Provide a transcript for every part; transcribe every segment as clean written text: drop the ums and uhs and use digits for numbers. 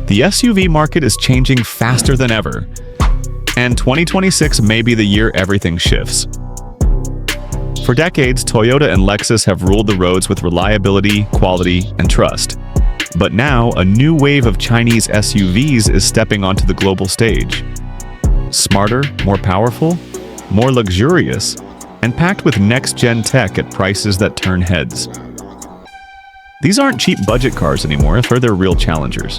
The SUV market is changing faster than ever, and 2026 may be the year everything shifts. For decades, Toyota and Lexus have ruled the roads with reliability, quality, and trust. But now, a new wave of Chinese SUVs is stepping onto the global stage. Smarter, more powerful, more luxurious, and packed with next-gen tech at prices that turn heads. These aren't cheap budget cars anymore, they're real challengers.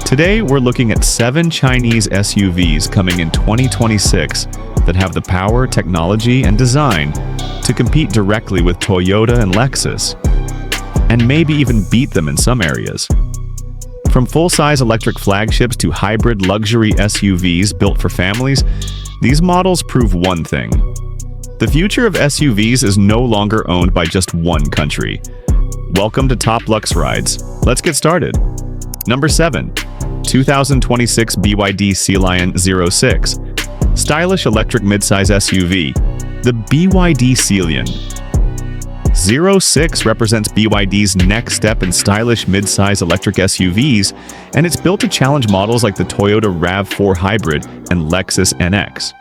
Today, we're looking at 7 Chinese SUVs coming in 2026 that have the power, technology, and design to compete directly with Toyota and Lexus, and maybe even beat them in some areas. From full-size electric flagships to hybrid luxury SUVs built for families, these models prove one thing. The future of SUVs is no longer owned by just one country. Welcome to TopLuxRides. Let's get started. Number 7. 2026 BYD Sea Lion 06. Stylish electric midsize SUV. The BYD Sea Lion 06 represents BYD's next step in stylish midsize electric SUVs, and it's built to challenge models like the Toyota RAV4 Hybrid and Lexus NX.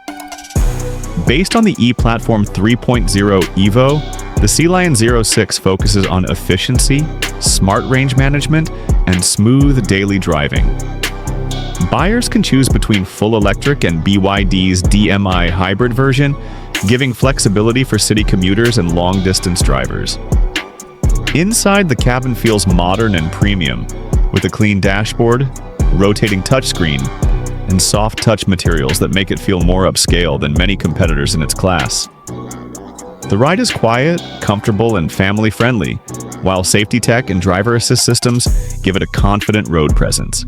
Based on the E-Platform 3.0 Evo, the Sea Lion 06 focuses on efficiency, smart range management, and smooth daily driving. Buyers can choose between full electric and BYD's DMI hybrid version, giving flexibility for city commuters and long-distance drivers. Inside, the cabin feels modern and premium, with a clean dashboard, rotating touchscreen, and soft touch materials that make it feel more upscale than many competitors in its class. The ride is quiet, comfortable, and family-friendly, while safety tech and driver assist systems give it a confident road presence.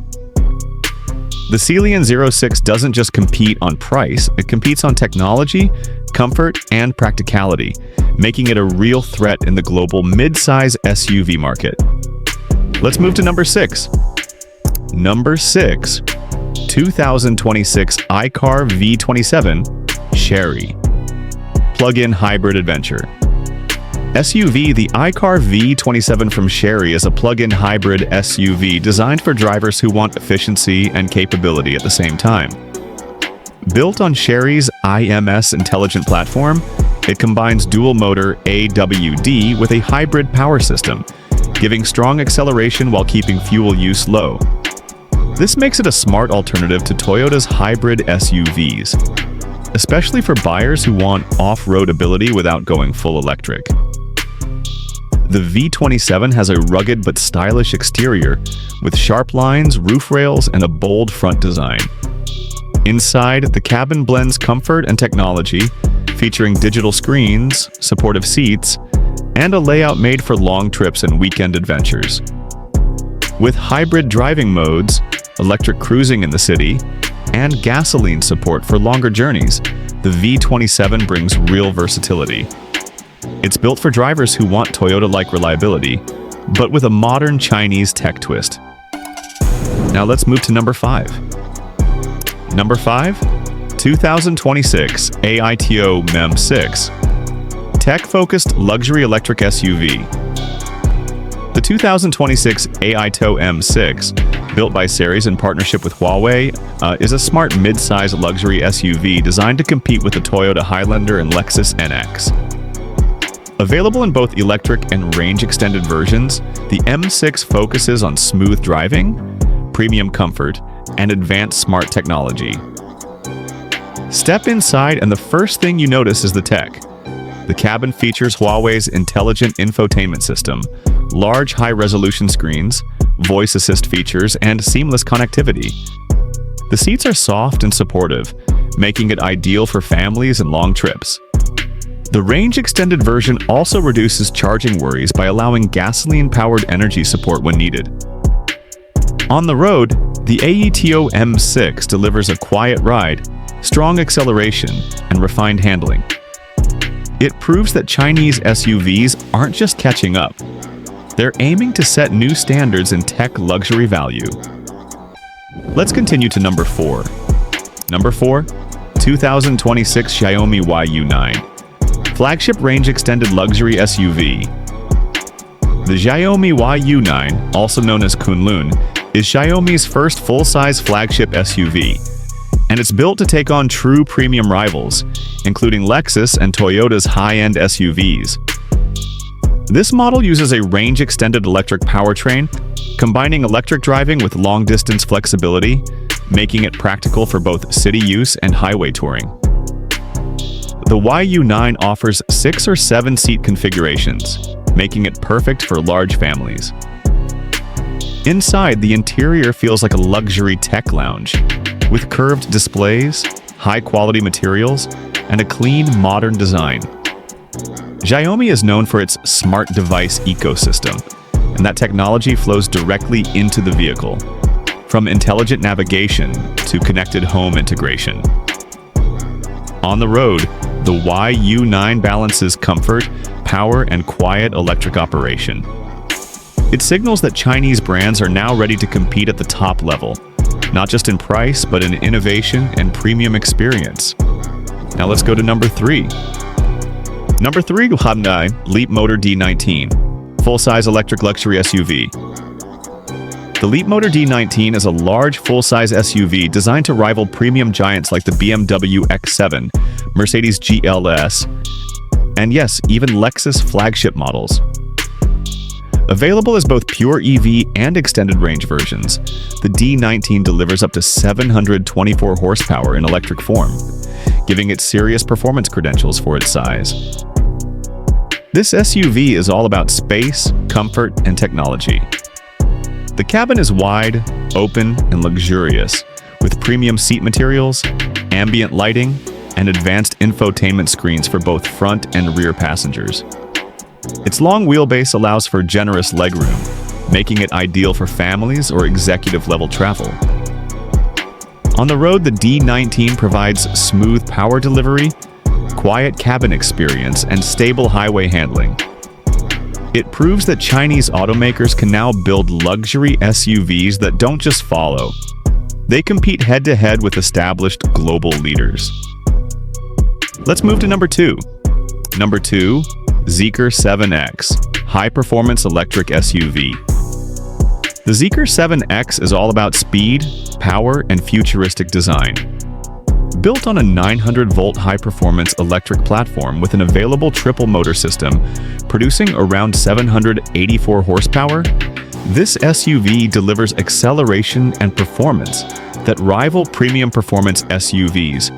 The Sea Lion 06 doesn't just compete on price, it competes on technology, comfort, and practicality, making it a real threat in the global mid-size SUV market. Let's move to number 6. Number 6. 2026 iCar V27 Chery Plug-in Hybrid Adventure. SUV, the iCar V27 from Chery is a plug-in hybrid SUV designed for drivers who want efficiency and capability at the same time. Built on Chery's IMS intelligent platform, it combines dual-motor AWD with a hybrid power system, giving strong acceleration while keeping fuel use low. This makes it a smart alternative to Toyota's hybrid SUVs, especially for buyers who want off-road ability without going full electric. The V27 has a rugged but stylish exterior, with sharp lines, roof rails, and a bold front design. Inside, the cabin blends comfort and technology, featuring digital screens, supportive seats, and a layout made for long trips and weekend adventures. With hybrid driving modes, electric cruising in the city, and gasoline support for longer journeys, the V27 brings real versatility. It's built for drivers who want Toyota-like reliability, but with a modern Chinese tech twist. Now let's move to number 5. Number 5, 2026 AITO MEM6 Tech-focused luxury electric SUV. The 2026 AITO M6, built by Seres in partnership with Huawei, is a smart mid-size luxury SUV designed to compete with the Toyota Highlander and Lexus NX. Available in both electric and range-extended versions, the M6 focuses on smooth driving, premium comfort, and advanced smart technology. Step inside and the first thing you notice is the tech. The cabin features Huawei's intelligent infotainment system, large high-resolution screens, voice assist features, and seamless connectivity. The seats are soft and supportive, making it ideal for families and long trips. The range-extended version also reduces charging worries by allowing gasoline-powered energy support when needed. On the road, the AITO M6 delivers a quiet ride, strong acceleration, and refined handling. It proves that Chinese SUVs aren't just catching up. They're aiming to set new standards in tech luxury value. Let's continue to number 4. Number 4, 2026 Xiaomi YU9 Flagship range-extended luxury SUV. The Xiaomi YU9, also known as Kunlun, is Xiaomi's first full-size flagship SUV, and it's built to take on true premium rivals, including Lexus and Toyota's high-end SUVs. This model uses a range-extended electric powertrain, combining electric driving with long-distance flexibility, making it practical for both city use and highway touring. The YU9 offers 6 or 7-seat configurations, making it perfect for large families. Inside, the interior feels like a luxury tech lounge, with curved displays, high-quality materials, and a clean, modern design. Xiaomi is known for its smart device ecosystem, and that technology flows directly into the vehicle, from intelligent navigation to connected home integration. On the road, the YU9 balances comfort, power, and quiet electric operation. It signals that Chinese brands are now ready to compete at the top level, not just in price, but in innovation and premium experience. Now let's go to number 3. Number 3, Hyundai Leapmotor D19, full-size electric luxury SUV. The Leapmotor D19 is a large, full-size SUV designed to rival premium giants like the BMW X7, Mercedes GLS, and yes, even Lexus flagship models. Available as both pure EV and extended range versions, the D19 delivers up to 724 horsepower in electric form, giving it serious performance credentials for its size. This SUV is all about space, comfort, and technology. The cabin is wide, open, and luxurious, with premium seat materials, ambient lighting, and advanced infotainment screens for both front and rear passengers. Its long wheelbase allows for generous legroom, making it ideal for families or executive-level travel. On the road, the D19 provides smooth power delivery, quiet cabin experience, and stable highway handling. It proves that Chinese automakers can now build luxury SUVs that don't just follow. They compete head-to-head with established global leaders. Let's move to number 2. Number 2, Zeekr 7X, high-performance electric SUV. The Zeekr 7X is all about speed, power, and futuristic design. Built on a 900-volt high-performance electric platform with an available triple motor system, producing around 784 horsepower, this SUV delivers acceleration and performance that rival premium performance SUVs,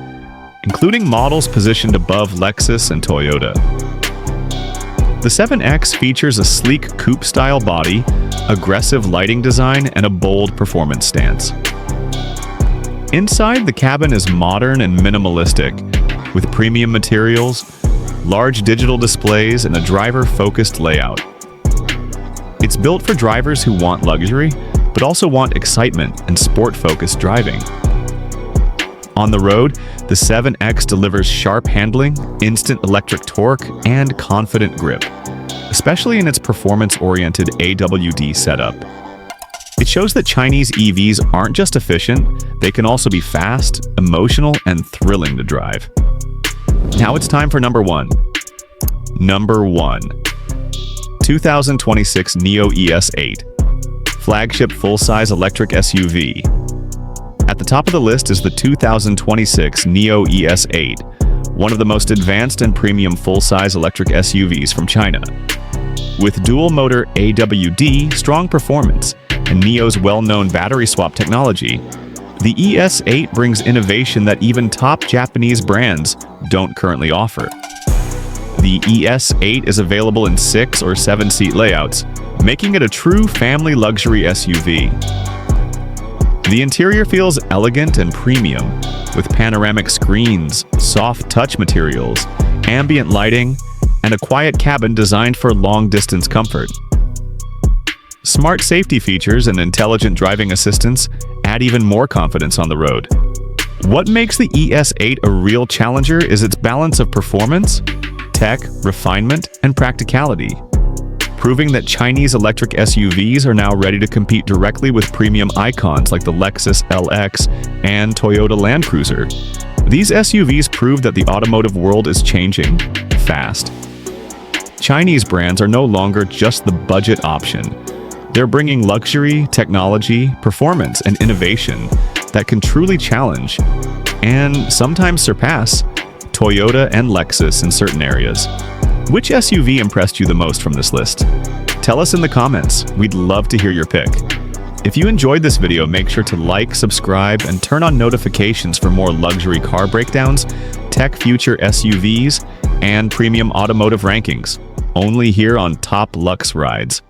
including models positioned above Lexus and Toyota. The 7X features a sleek coupe-style body, aggressive lighting design, and a bold performance stance. Inside, the cabin is modern and minimalistic, with premium materials, large digital displays, and a driver-focused layout. It's built for drivers who want luxury, but also want excitement and sport-focused driving. On the road, the 7X delivers sharp handling, instant electric torque, and confident grip, especially in its performance-oriented AWD setup. It shows that Chinese EVs aren't just efficient, they can also be fast, emotional, and thrilling to drive. Now it's time for number 1. Number 1. 2026 Nio ES8, flagship full-size electric SUV. At the top of the list is the 2026 Nio ES8, one of the most advanced and premium full-size electric SUVs from China. With dual-motor AWD, strong performance, and Nio's well-known battery swap technology, the ES8 brings innovation that even top Japanese brands don't currently offer. The ES8 is available in 6 or 7-seat layouts, making it a true family luxury SUV. The interior feels elegant and premium, with panoramic screens, soft touch materials, ambient lighting, and a quiet cabin designed for long-distance comfort. Smart safety features and intelligent driving assistance add even more confidence on the road. What makes the ES8 a real challenger is its balance of performance, tech, refinement, and practicality, proving that Chinese electric SUVs are now ready to compete directly with premium icons like the Lexus LX and Toyota Land Cruiser. These SUVs prove that the automotive world is changing fast. Chinese brands are no longer just the budget option. They're bringing luxury, technology, performance, and innovation that can truly challenge and sometimes surpass Toyota and Lexus in certain areas. Which SUV impressed you the most from this list? Tell us in the comments. We'd love to hear your pick. If you enjoyed this video, make sure to like, subscribe, and turn on notifications for more luxury car breakdowns, tech future SUVs, and premium automotive rankings. Only here on TopLuxRides.